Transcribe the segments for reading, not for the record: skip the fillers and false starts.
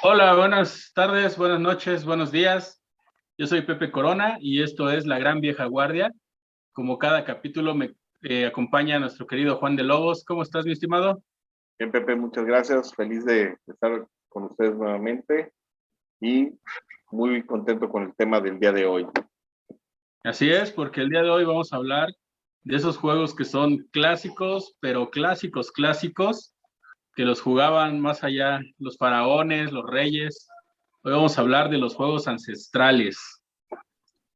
Hola, buenas tardes, buenas noches, buenos días. Yo soy Pepe Corona y esto es La Gran Vieja Guardia. Como cada capítulo me acompaña nuestro querido Juan de Lobos. ¿Cómo estás, mi estimado? Bien, Pepe, muchas gracias. Feliz de estar con ustedes nuevamente y muy contento con el tema del día de hoy. Así es, porque el día de hoy vamos a hablar de esos juegos que son clásicos, pero clásicos, clásicos, que los jugaban más allá los faraones, los reyes. Hoy vamos a hablar de los juegos ancestrales.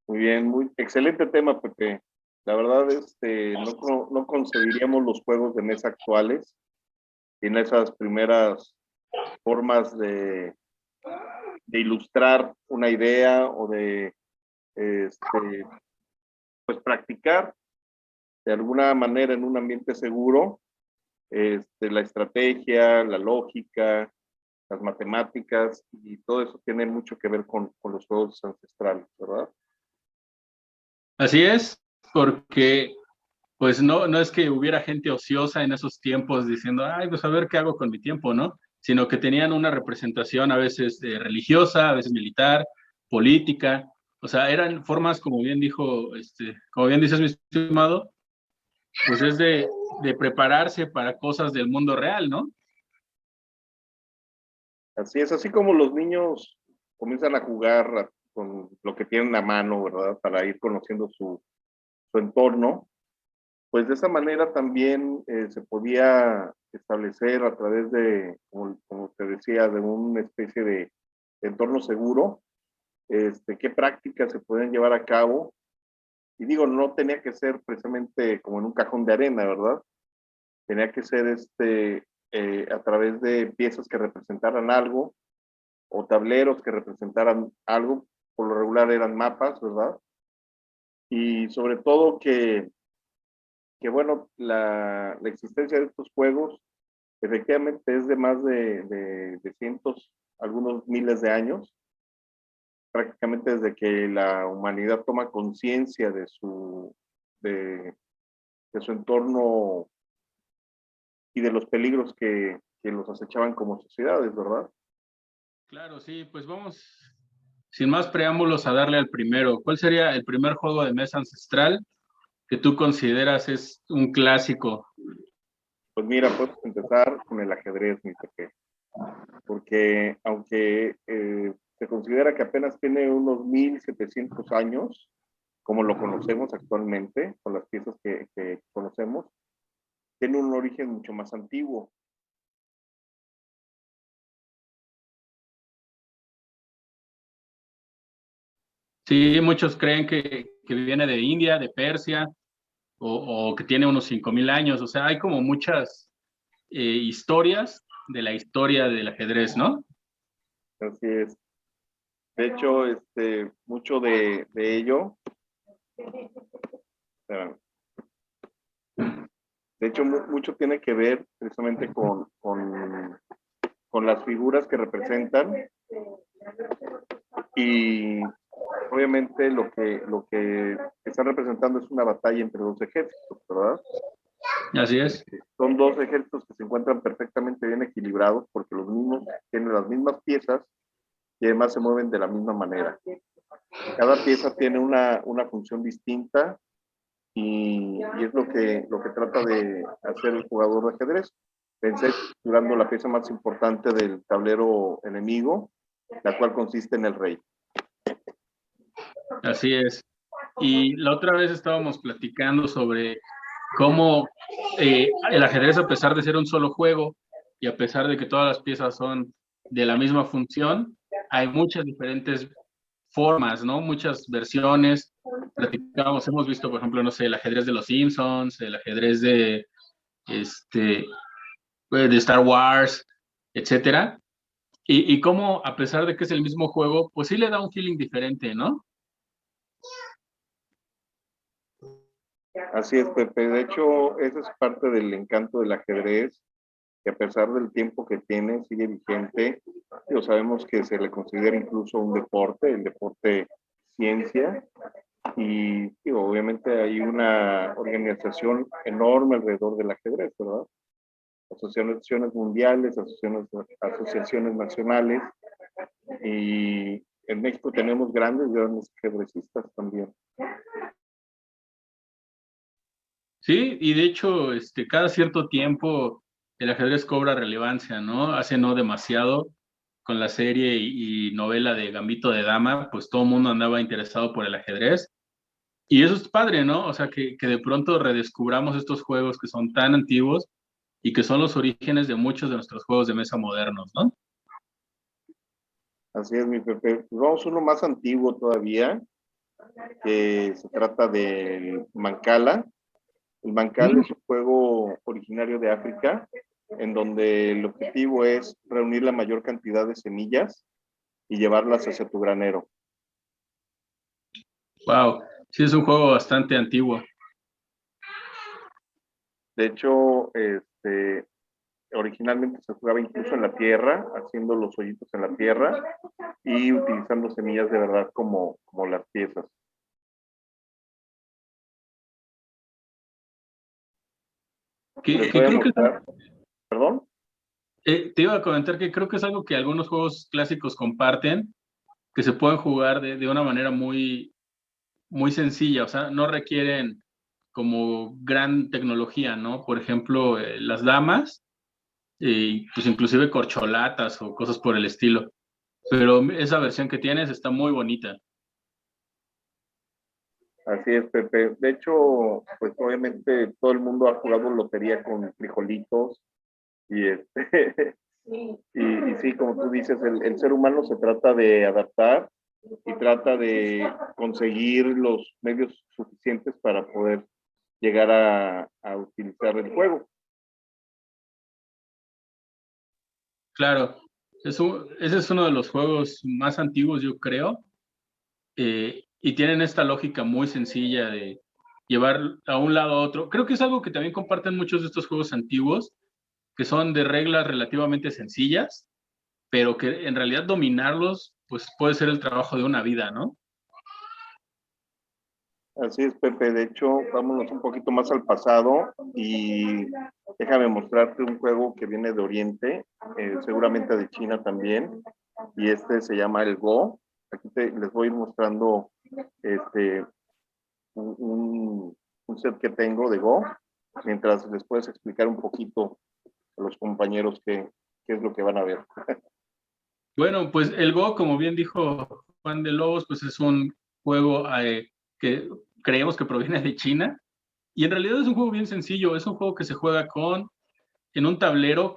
Muy bien, muy excelente tema, Pepe. La verdad, no concebiríamos los juegos de mesa actuales en esas primeras formas de ilustrar una idea o de pues practicar de alguna manera en un ambiente seguro la estrategia, la lógica, las matemáticas y todo eso tiene mucho que ver con los juegos ancestrales, ¿verdad? Así es, porque pues no es que hubiera gente ociosa en esos tiempos diciendo, ay, pues a ver qué hago con mi tiempo, ¿no? Sino que tenían una representación a veces religiosa, a veces militar, política, o sea, eran formas, como bien dijo, como bien dices, mi estimado, pues es de prepararse para cosas del mundo real, ¿no? Así es, así como los niños comienzan a jugar con lo que tienen a mano, ¿verdad? Para ir conociendo su entorno, pues de esa manera también se podía establecer a través de, como te decía, de una especie de entorno seguro, qué prácticas se pueden llevar a cabo. Y digo, no tenía que ser precisamente como en un cajón de arena, ¿verdad? Tenía que ser a través de piezas que representaran algo o tableros que representaran algo, por lo regular eran mapas, ¿verdad? Y sobre todo que bueno, la existencia de estos juegos efectivamente es de más de cientos, algunos miles de años, prácticamente desde que la humanidad toma conciencia de su entorno y de los peligros que los acechaban como sociedades, ¿verdad? Claro, sí, pues vamos, sin más preámbulos, a darle al primero. ¿Cuál sería el primer juego de mesa ancestral que tú consideras es un clásico? Pues mira, puedes empezar con el ajedrez, mi pequeño, porque aunque se considera que apenas tiene unos 1700 años, como lo conocemos actualmente, con las piezas que conocemos, tiene un origen mucho más antiguo. Sí, muchos creen que viene de India, de Persia, o que tiene unos 5.000 años. O sea, hay como muchas historias de la historia del ajedrez, ¿no? Así es. De hecho, mucho de ello, de hecho, mucho tiene que ver precisamente con las figuras que representan y obviamente lo que están representando es una batalla entre dos ejércitos, ¿verdad? Así es. Son dos ejércitos que se encuentran perfectamente bien equilibrados porque los mismos tienen las mismas piezas y además se mueven de la misma manera. Cada pieza tiene una función distinta y es lo que trata de hacer el jugador de ajedrez. Vencer capturando la pieza más importante del tablero enemigo, la cual consiste en el rey. Así es. Y la otra vez estábamos platicando sobre cómo el ajedrez, a pesar de ser un solo juego y a pesar de que todas las piezas son de la misma función, hay muchas diferentes formas, ¿no? Muchas versiones. Platicamos, hemos visto, por ejemplo, no sé, el ajedrez de los Simpsons, el ajedrez este, de Star Wars, etcétera. Y cómo, a pesar de que es el mismo juego, pues sí le da un feeling diferente, ¿no? Así es, Pepe. De hecho, esa es parte del encanto del ajedrez, que a pesar del tiempo que tiene, sigue vigente. Yo sabemos que se le considera incluso un deporte, el deporte ciencia, y digo, obviamente hay una organización enorme alrededor del ajedrez, ¿verdad? Asociaciones mundiales, asociaciones nacionales, Y en México tenemos grandes ajedrecistas también. Sí, y de hecho, cada cierto tiempo el ajedrez cobra relevancia, ¿no? Hace no demasiado, con la serie y novela de Gambito de Dama, pues todo el mundo andaba interesado por el ajedrez. Y eso es padre, ¿no? O sea, que de pronto redescubramos estos juegos que son tan antiguos y que son los orígenes de muchos de nuestros juegos de mesa modernos, ¿no? Así es, mi Pepe. Pues vamos a uno más antiguo todavía, que se trata del Mancala. El Mancala es un juego originario de África, en donde el objetivo es reunir la mayor cantidad de semillas y llevarlas hacia tu granero. Wow, sí es un juego bastante antiguo. De hecho, originalmente se jugaba incluso en la tierra, haciendo los hoyitos en la tierra y utilizando semillas de verdad como las piezas. Les Que voy a creo que mostrar, perdón. te iba a comentar que creo que es algo que algunos juegos clásicos comparten, que se pueden jugar de una manera muy, muy sencilla, o sea, no requieren como gran tecnología, ¿no? Por ejemplo, las damas, pues inclusive corcholatas o cosas por el estilo. Pero esa versión que tienes está muy bonita. Así es, Pepe. De hecho, pues obviamente todo el mundo ha jugado lotería con frijolitos y y sí, como tú dices, el ser humano se trata de adaptar y trata de conseguir los medios suficientes para poder llegar a utilizar el juego. Claro, ese es uno de los juegos más antiguos, yo creo, y tienen esta lógica muy sencilla de llevar a un lado a otro. Creo que es algo que también comparten muchos de estos juegos antiguos, que son de reglas relativamente sencillas, pero que en realidad dominarlos, pues puede ser el trabajo de una vida, ¿no? Así es, Pepe. De hecho, vámonos un poquito más al pasado y déjame mostrarte un juego que viene de Oriente, seguramente de China también, y este se llama el Go. Aquí les voy a ir mostrando este, un set que tengo de Go, mientras les puedes explicar un poquito a los compañeros qué es lo que van a ver. Bueno, pues el Go, como bien dijo Juan de Lobos, pues es un juego que creemos que proviene de China y en realidad es un juego bien sencillo, es un juego que se juega en un tablero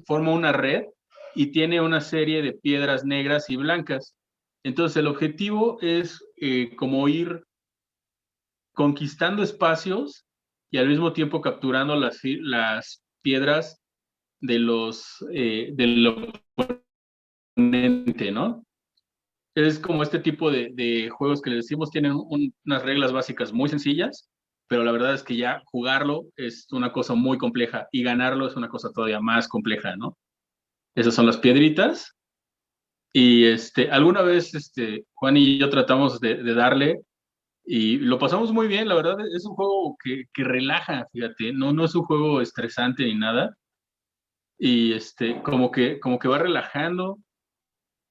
forma una red y tiene una serie de piedras negras y blancas. Entonces el objetivo es como ir conquistando espacios y al mismo tiempo capturando las piedras del oponente, ¿no? Es como este tipo de juegos que le decimos tienen unas reglas básicas muy sencillas, pero la verdad es que ya jugarlo es una cosa muy compleja y ganarlo es una cosa todavía más compleja, ¿no? Esas son las piedritas. Y alguna vez Juan y yo tratamos de darle y lo pasamos muy bien, la verdad es un juego que relaja, fíjate, no es un juego estresante ni nada. Y como que va relajando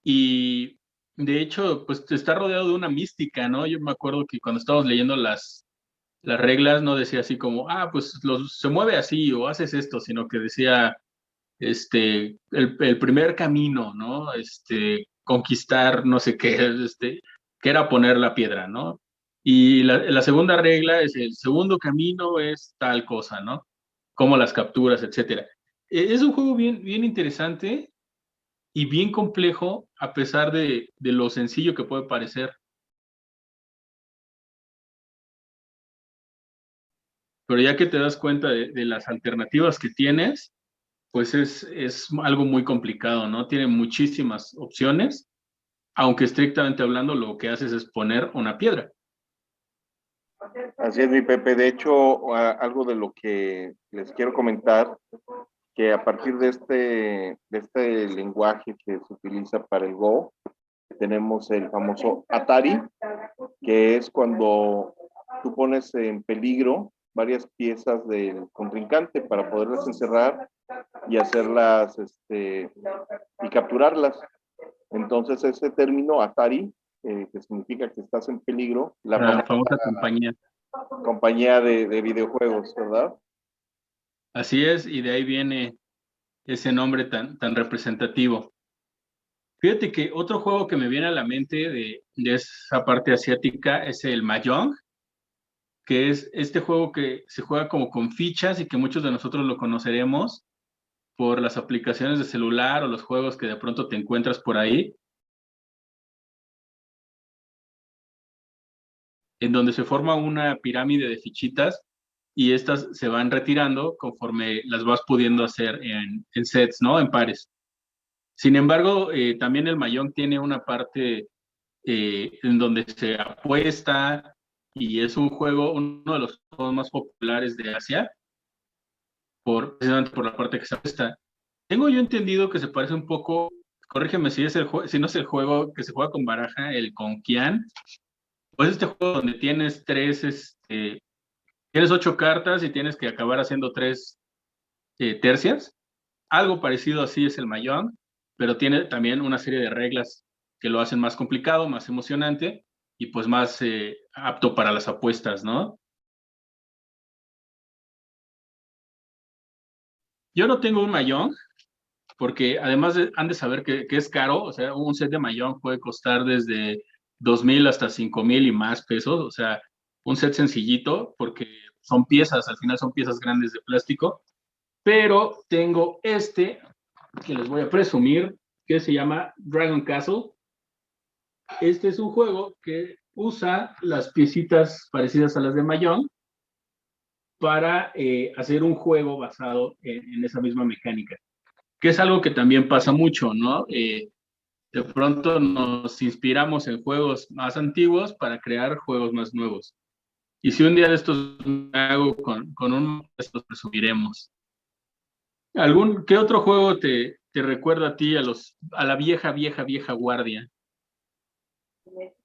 y de hecho, pues está rodeado de una mística, ¿no? Yo me acuerdo que cuando estábamos leyendo las reglas no decía así como, pues se mueve así o haces esto, sino que decía, el primer camino, ¿no? Conquistar no sé qué, que era poner la piedra, ¿no? Y la segunda regla es el segundo camino es tal cosa, ¿no? Cómo las capturas, etcétera. Es un juego bien, bien interesante y bien complejo a pesar de lo sencillo que puede parecer. Pero ya que te das cuenta de las alternativas que tienes, pues es algo muy complicado, ¿no? Tiene muchísimas opciones, aunque estrictamente hablando lo que haces es poner una piedra. Así es, mi Pepe. De hecho, algo de lo que les quiero comentar, que a partir de este lenguaje que se utiliza para el Go, tenemos el famoso Atari, que es cuando tú pones en peligro varias piezas del contrincante para poderlas encerrar y hacerlas, y capturarlas. Entonces ese término Atari, que significa que estás en peligro, La famosa compañía. compañía de videojuegos, ¿verdad? Así es, y de ahí viene ese nombre tan representativo. Fíjate que otro juego que me viene a la mente de esa parte asiática es el Mahjong, que es este juego que se juega como con fichas y que muchos de nosotros lo conoceremos por las aplicaciones de celular o los juegos que de pronto te encuentras por ahí, en donde se forma una pirámide de fichitas y estas se van retirando conforme las vas pudiendo hacer en sets, ¿no? En pares. Sin embargo, también el Mahjong tiene una parte en donde se apuesta y es un juego, uno de los juegos más populares de Asia, precisamente por la parte que se apuesta. Tengo yo entendido que se parece un poco, corrígeme si, si no es el juego que se juega con baraja, el Conquian, pues este juego donde tienes tienes 8 cartas y tienes que acabar haciendo 3 tercias. Algo parecido así es el Mahjong, pero tiene también una serie de reglas que lo hacen más complicado, más emocionante y pues más apto para las apuestas, ¿no? Yo no tengo un Mahjong, porque además han de saber que es caro, o sea, un set de Mahjong puede costar desde 2,000 hasta 5,000 y más pesos, o sea, un set sencillito, porque son piezas, al final son piezas grandes de plástico, pero tengo este que les voy a presumir, que se llama Dragon Castle. Este es un juego que usa las piecitas parecidas a las de Mahjong para hacer un juego basado en esa misma mecánica, que es algo que también pasa mucho, ¿no? De pronto nos inspiramos en juegos más antiguos para crear juegos más nuevos. Y si un día de estos me hago con uno de estos, presumiremos. ¿Qué otro juego te recuerda a ti, a la vieja guardia?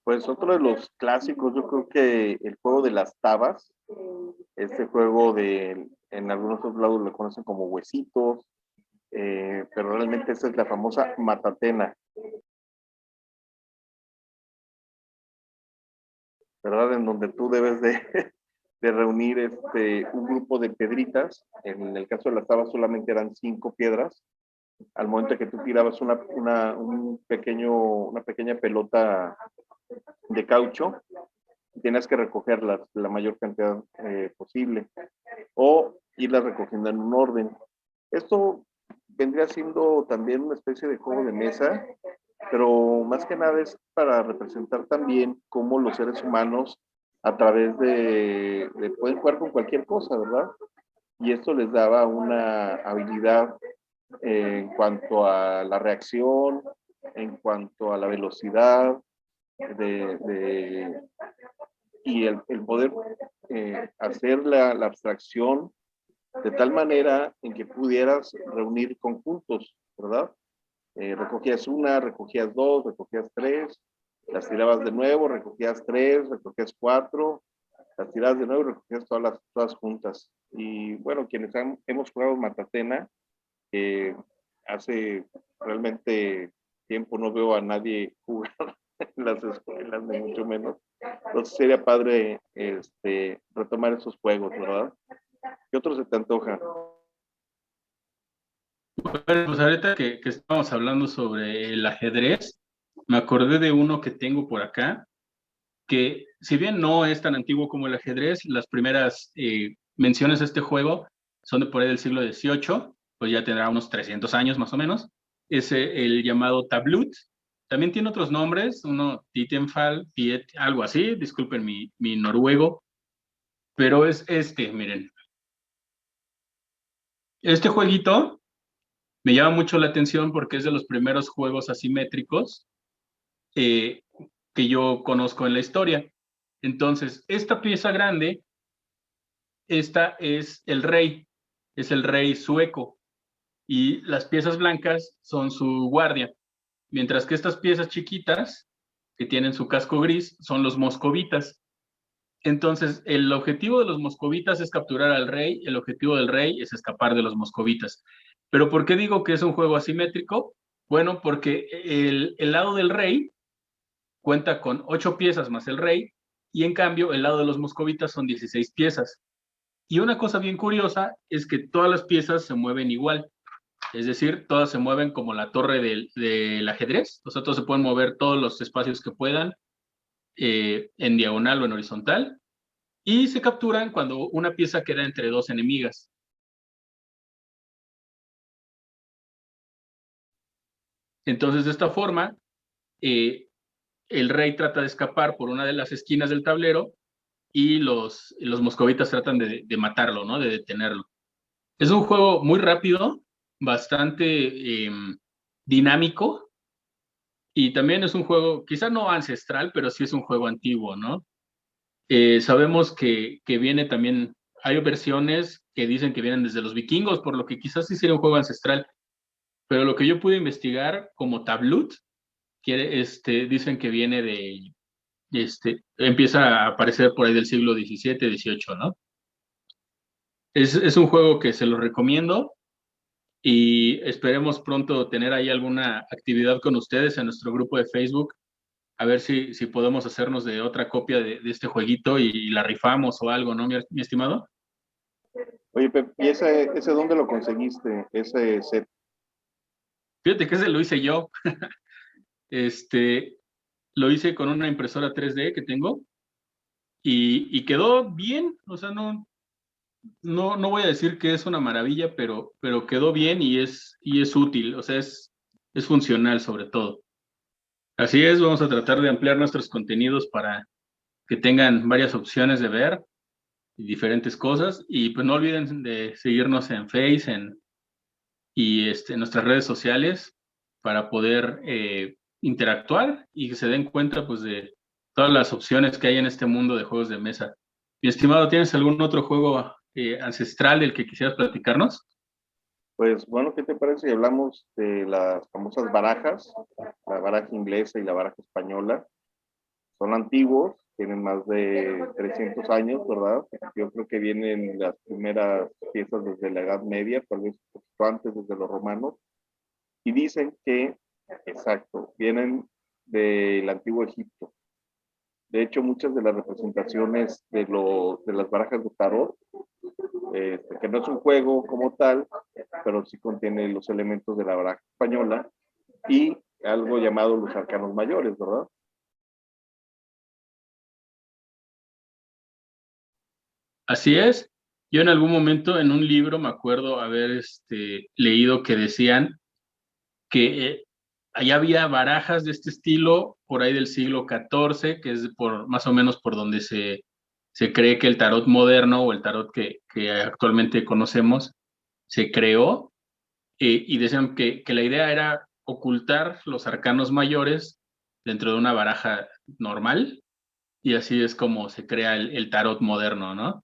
Pues otro de los clásicos, yo creo que el juego de las tabas, este juego en algunos otros lados lo conocen como huesitos, pero realmente esa es la famosa matatena, ¿verdad? En donde tú debes de reunir un grupo de piedritas. En el caso de las tabas solamente eran 5 piedras. Al momento que tú tirabas una pequeña pelota de caucho, tienes que recoger la mayor cantidad posible o irlas recogiendo en un orden. Esto vendría siendo también una especie de juego de mesa, pero más que nada es para representar también cómo los seres humanos a través pueden jugar con cualquier cosa, ¿verdad? Y esto les daba una habilidad en cuanto a la reacción, en cuanto a la velocidad, y el poder hacer la abstracción de tal manera en que pudieras reunir conjuntos, ¿verdad? Recogías una, recogías dos, recogías tres, las tirabas de nuevo, recogías tres, recogías cuatro, las tirabas de nuevo y recogías todas juntas. Y bueno, quienes hemos jugado Matatena, hace realmente tiempo no veo a nadie jugar en las escuelas, ni mucho menos. Entonces sería padre retomar esos juegos, ¿verdad? ¿Qué otro se te antoja? Bueno, pues ahorita que estamos hablando sobre el ajedrez, me acordé de uno que tengo por acá, que si bien no es tan antiguo como el ajedrez, las primeras menciones de este juego son de por ahí del siglo XVIII, pues ya tendrá unos 300 años más o menos. Es el llamado tablut. También tiene otros nombres, uno Titenfall, Piet, algo así, disculpen mi noruego, pero es miren. Este jueguito me llama mucho la atención porque es de los primeros juegos asimétricos eh, que yo conozco en la historia. Entonces, esta pieza grande, esta es el rey sueco, y las piezas blancas son su guardia, mientras que estas piezas chiquitas, que tienen su casco gris, son los moscovitas. Entonces, el objetivo de los moscovitas es capturar al rey, el objetivo del rey es escapar de los moscovitas. Pero ¿por qué digo que es un juego asimétrico? Bueno, porque el lado del rey cuenta con 8 piezas más el rey, y en cambio el lado de los moscovitas son 16 piezas. Y una cosa bien curiosa es que todas las piezas se mueven igual, es decir, todas se mueven como la torre del ajedrez, o sea, todos se pueden mover todos los espacios que puedan, en diagonal o en horizontal, y se capturan cuando una pieza queda entre dos enemigas. Entonces, de esta forma, el rey trata de escapar por una de las esquinas del tablero y los moscovitas tratan de matarlo, ¿no? De detenerlo. Es un juego muy rápido, bastante dinámico, y también es un juego, quizá no ancestral, pero sí es un juego antiguo, ¿no? Sabemos que viene también, hay versiones que dicen que vienen desde los vikingos, por lo que quizás sí sería un juego ancestral, pero lo que yo pude investigar como tablut, dicen que viene empieza a aparecer por ahí del siglo XVII, XVIII, ¿no? Es un juego que se lo recomiendo, y esperemos pronto tener ahí alguna actividad con ustedes en nuestro grupo de Facebook, a ver si podemos hacernos de otra copia de este jueguito y la rifamos o algo, ¿no, mi estimado? Oye, Pep, ¿y ese dónde lo conseguiste, ese set? Fíjate que ese lo hice yo. Este, lo hice con una impresora 3D que tengo, y quedó bien, o sea, no voy a decir que es una maravilla, pero quedó bien y es útil, o sea, es funcional sobre todo. Así es, vamos a tratar de ampliar nuestros contenidos para que tengan varias opciones de ver y diferentes cosas. Y pues no olviden de seguirnos en Face en nuestras redes sociales para poder interactuar y que se den cuenta pues de todas las opciones que hay en este mundo de juegos de mesa. Mi estimado, ¿tienes algún otro juego ancestral del que quisieras platicarnos? Pues bueno, ¿qué te parece si hablamos de las famosas barajas, la baraja inglesa y la baraja española? Son antiguos, tienen más de 300 años, ¿verdad? Yo creo que vienen las primeras piezas desde la Edad Media, tal vez un poquito antes, desde los romanos, y dicen que, exacto, vienen del antiguo Egipto. De hecho, muchas de las representaciones de las barajas de tarot, que no es un juego como tal, pero sí contiene los elementos de la baraja española y algo llamado los arcanos mayores, ¿verdad? Así es. Yo en algún momento en un libro me acuerdo haber leído que decían que allá había barajas de este estilo por ahí del siglo XIV, que es más o menos por donde se cree que el tarot moderno o el tarot que actualmente conocemos se creó, y decían que la idea era ocultar los arcanos mayores dentro de una baraja normal, y así es como se crea el tarot moderno, ¿no?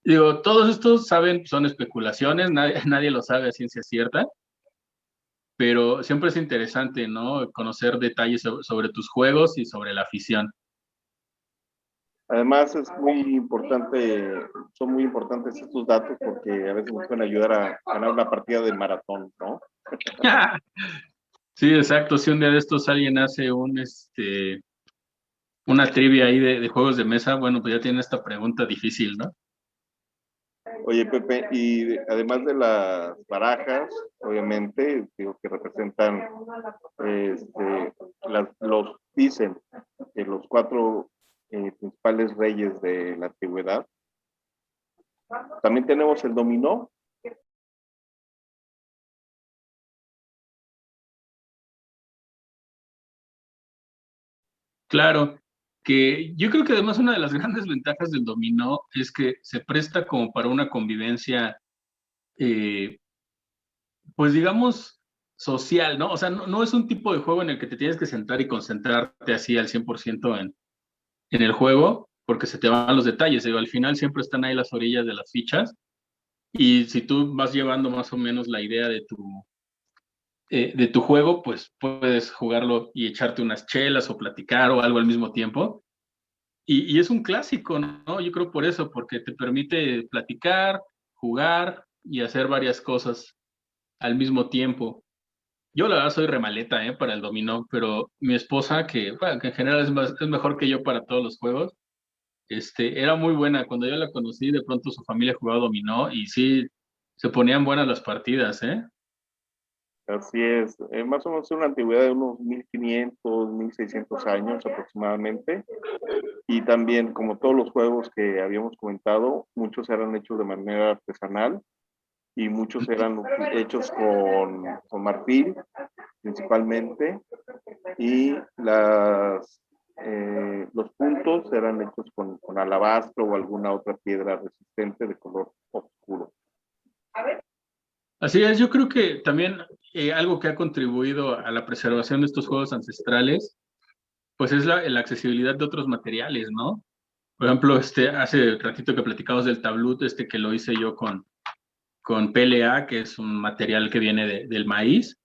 Digo, todos estos saben, son especulaciones, nadie lo sabe a ciencia cierta, pero siempre es interesante, ¿no? Conocer detalles sobre tus juegos y sobre la afición. Además, son muy importantes estos datos porque a veces nos pueden ayudar a ganar una partida de maratón, ¿no? Sí, exacto. Si un día de estos alguien hace una trivia ahí de juegos de mesa, bueno, pues ya tiene esta pregunta difícil, ¿no? Oye, Pepe, y además de las barajas, obviamente, digo que representan, dicen que los cuatro principales reyes de la antigüedad. También tenemos el dominó. Claro, que yo creo que además una de las grandes ventajas del dominó es que se presta como para una convivencia, eh, pues digamos, social, ¿no? O sea, no es un tipo de juego en el que te tienes que sentar y concentrarte así al 100% en el juego, porque se te van los detalles. Digo, al final siempre están ahí las orillas de las fichas, y si tú vas llevando más o menos la idea de tu juego, pues puedes jugarlo y echarte unas chelas o platicar o algo al mismo tiempo. Y es un clásico, ¿no? Yo creo por eso, porque te permite platicar, jugar y hacer varias cosas al mismo tiempo. Yo la verdad soy remaleta, para el dominó, pero mi esposa, que, bueno, que en general es mejor que yo para todos los juegos, era muy buena. Cuando yo la conocí, de pronto su familia jugaba dominó y sí, se ponían buenas las partidas, ¿eh? Así es, más o menos una antigüedad de unos 1500, 1600 años aproximadamente. Y también, como todos los juegos que habíamos comentado, muchos eran hechos de manera artesanal y muchos eran hechos con marfil principalmente, y los puntos eran hechos con alabastro o alguna otra piedra resistente de color oscuro. Así es, yo creo que también algo que ha contribuido a la preservación de estos juegos ancestrales, pues es la accesibilidad de otros materiales, ¿no? Por ejemplo, hace ratito que platicamos del tablut, que lo hice yo con PLA, que es un material que viene del maíz,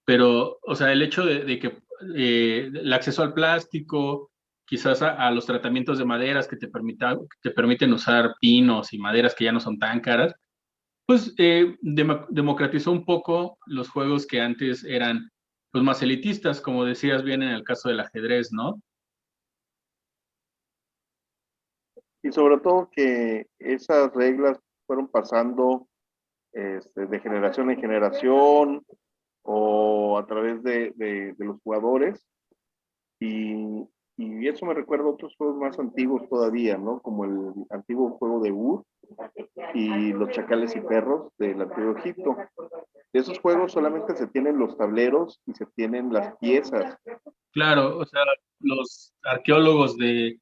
pero, o sea, el hecho de que el acceso al plástico, quizás a los tratamientos de maderas que te permiten usar pinos y maderas que ya no son tan caras, pues democratizó un poco los juegos que antes eran pues más elitistas, como decías bien en el caso del ajedrez, ¿no? Y sobre todo que esas reglas fueron pasando de generación en generación o a través de los jugadores, y, y eso me recuerda a otros juegos más antiguos todavía, ¿no? Como el antiguo juego de Ur y los chacales y perros del antiguo Egipto. De esos juegos solamente se tienen los tableros y se tienen las piezas. Claro, o sea, los arqueólogos de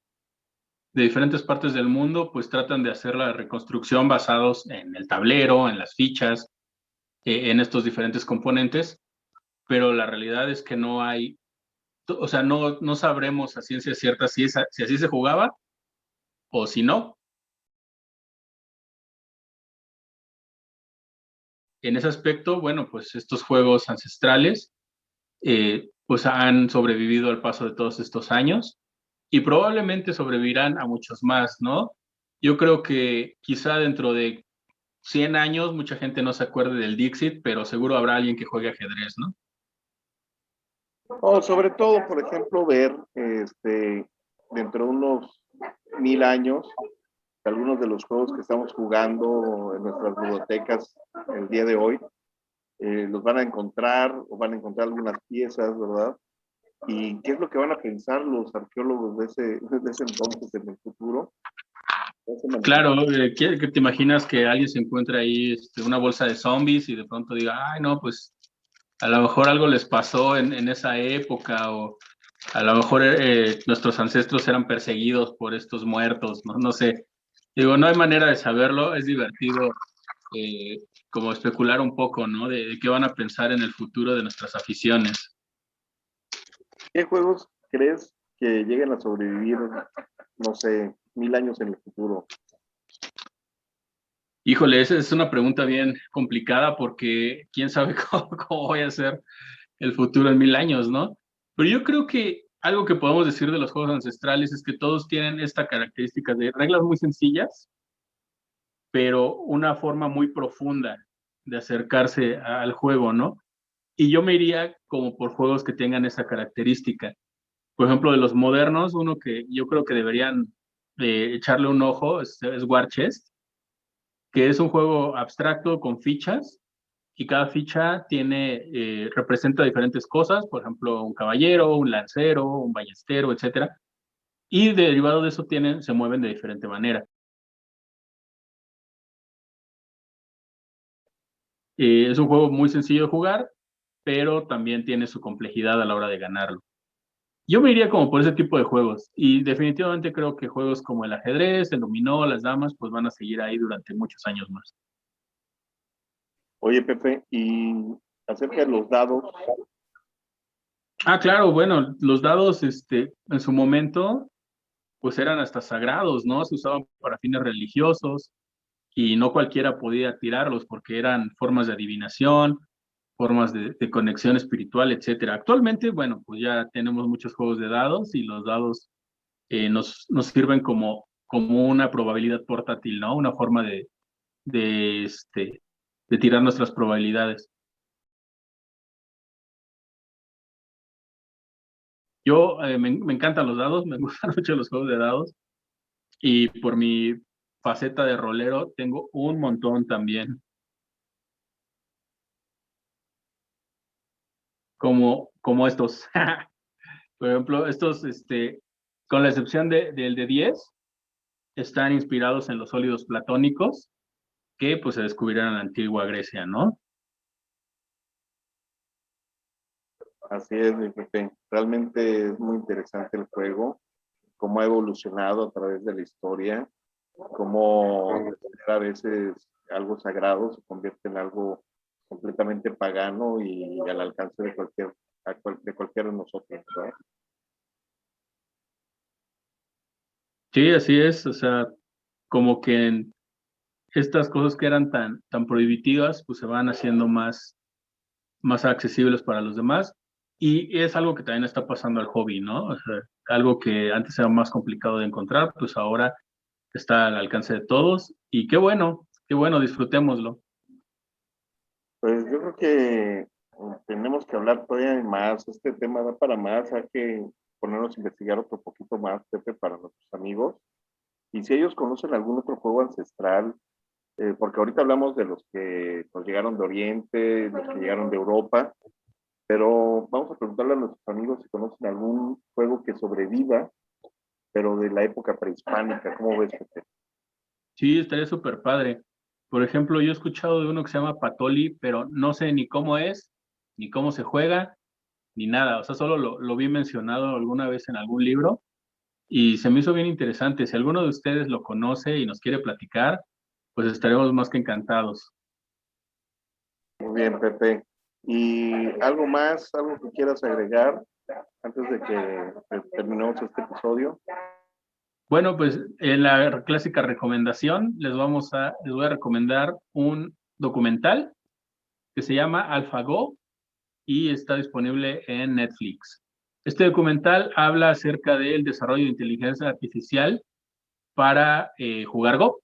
diferentes partes del mundo pues tratan de hacer la reconstrucción basados en el tablero, en las fichas, en estos diferentes componentes, pero la realidad es que no hay, o sea, no sabremos a ciencia cierta si así se jugaba o si no. En ese aspecto, bueno, pues estos juegos ancestrales pues han sobrevivido al paso de todos estos años y probablemente sobrevivirán a muchos más, ¿no? Yo creo que quizá dentro de 100 años mucha gente no se acuerde del Dixit, pero seguro habrá alguien que juegue ajedrez, ¿no? O sobre todo, por ejemplo, ver dentro de unos 1000 años algunos de los juegos que estamos jugando en nuestras bibliotecas el día de hoy, los van a encontrar o van a encontrar algunas piezas, ¿verdad? ¿Y qué es lo que van a pensar los arqueólogos de ese entonces en el futuro? Claro, que te imaginas que alguien se encuentra ahí una bolsa de zombies y de pronto diga, ay, no, pues a lo mejor algo les pasó en esa época o a lo mejor nuestros ancestros eran perseguidos por estos muertos, ¿no? No sé. Digo, no hay manera de saberlo, es divertido eh, como especular un poco, ¿no? De qué van a pensar en el futuro de nuestras aficiones. ¿Qué juegos crees que lleguen a sobrevivir, no sé, 1000 años en el futuro? Híjole, esa es una pregunta bien complicada porque quién sabe cómo voy a ser el futuro en 1000 años, ¿no? Pero yo creo que algo que podemos decir de los juegos ancestrales es que todos tienen esta característica de reglas muy sencillas, pero una forma muy profunda de acercarse al juego, ¿no? Y yo me iría como por juegos que tengan esa característica. Por ejemplo, de los modernos, uno que yo creo que deberían echarle un ojo es War Chest, que es un juego abstracto con fichas y cada ficha representa diferentes cosas, por ejemplo, un caballero, un lancero, un ballestero, etcétera, y derivado de eso se mueven de diferente manera. Es un juego muy sencillo de jugar, pero también tiene su complejidad a la hora de ganarlo. Yo me iría como por ese tipo de juegos y definitivamente creo que juegos como el ajedrez, el dominó, las damas, pues van a seguir ahí durante muchos años más. Oye, Pepe, y acerca de los dados, Ah, claro, bueno, los dados, en su momento, pues eran hasta sagrados, ¿no? Se usaban para fines religiosos y no cualquiera podía tirarlos porque eran formas de adivinación, formas de conexión espiritual, etcétera. Actualmente, bueno, pues ya tenemos muchos juegos de dados y los dados nos sirven como una probabilidad portátil, ¿no? Una forma de, este, de tirar nuestras probabilidades. Yo me encantan los dados, me gustan mucho los juegos de dados y por mi faceta de rolero tengo un montón también, como estos. Por ejemplo, estos, con la excepción del de 10, están inspirados en los sólidos platónicos que pues se descubrieron en la antigua Grecia, ¿no? Así es, mi Pepe. Realmente es muy interesante el juego, cómo ha evolucionado a través de la historia, cómo a veces algo sagrado se convierte en algo completamente pagano y al alcance de de cualquiera de nosotros, ¿no? Sí, así es, o sea, como que estas cosas que eran tan prohibitivas, pues se van haciendo más accesibles para los demás. Y es algo que también está pasando al hobby, ¿no? O sea, algo que antes era más complicado de encontrar, pues ahora está al alcance de todos. Y qué bueno, disfrutémoslo. Pues yo creo que tenemos que hablar todavía más. Este tema da para más. Hay que ponernos a investigar otro poquito más, Pepe, para nuestros amigos. Y si ellos conocen algún otro juego ancestral, porque ahorita hablamos de los que nos llegaron de Oriente, los que llegaron de Europa, pero vamos a preguntarle a nuestros amigos si conocen algún juego que sobreviva, pero de la época prehispánica. ¿Cómo ves, Pepe? Sí, estaría súper padre. Por ejemplo, yo he escuchado de uno que se llama Patoli, pero no sé ni cómo es, ni cómo se juega, ni nada. O sea, solo lo vi mencionado alguna vez en algún libro y se me hizo bien interesante. Si alguno de ustedes lo conoce y nos quiere platicar, pues estaremos más que encantados. Muy bien, Pepe. ¿Y algo más, algo que quieras agregar antes de que terminemos este episodio? Bueno, pues en la clásica recomendación les voy a recomendar un documental que se llama AlphaGo y está disponible en Netflix. Este documental habla acerca del desarrollo de inteligencia artificial para jugar Go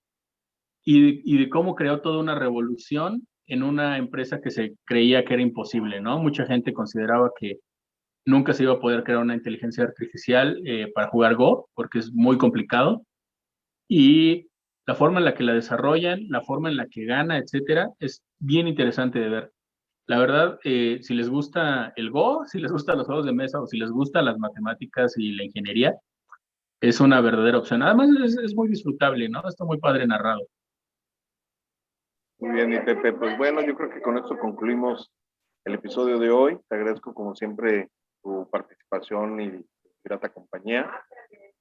y de cómo creó toda una revolución en una empresa que se creía que era imposible, ¿no? Mucha gente consideraba que nunca se iba a poder crear una inteligencia artificial para jugar Go porque es muy complicado y la forma en la que la desarrollan, la forma en la que gana, etcétera, es bien interesante de ver. La verdad, si les gusta el Go, si les gustan los juegos de mesa o si les gustan las matemáticas y la ingeniería, es una verdadera opción. Además, es muy disfrutable, ¿no? Está muy padre narrado. Muy bien, mi Pepe. Pues bueno, yo creo que con esto concluimos el episodio de hoy. Te agradezco como siempre tu participación y grata compañía.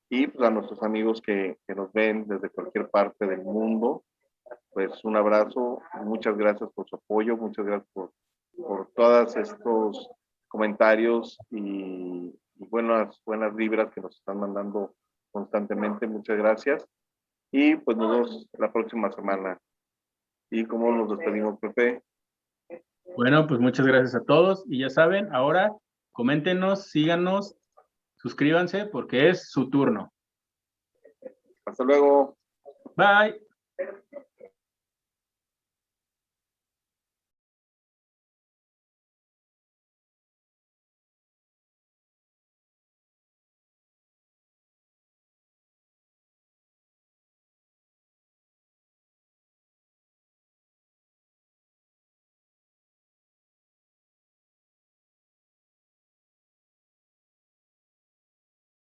Y pues a nuestros amigos que nos ven desde cualquier parte del mundo, pues un abrazo, muchas gracias por su apoyo, muchas gracias por todos estos comentarios y buenas vibras que nos están mandando constantemente, muchas gracias. Y pues nos vemos la próxima semana. ¿Y cómo nos despedimos, Pepe? Bueno, pues muchas gracias a todos y ya saben, ahora coméntenos, síganos, suscríbanse porque es su turno. Hasta luego. Bye.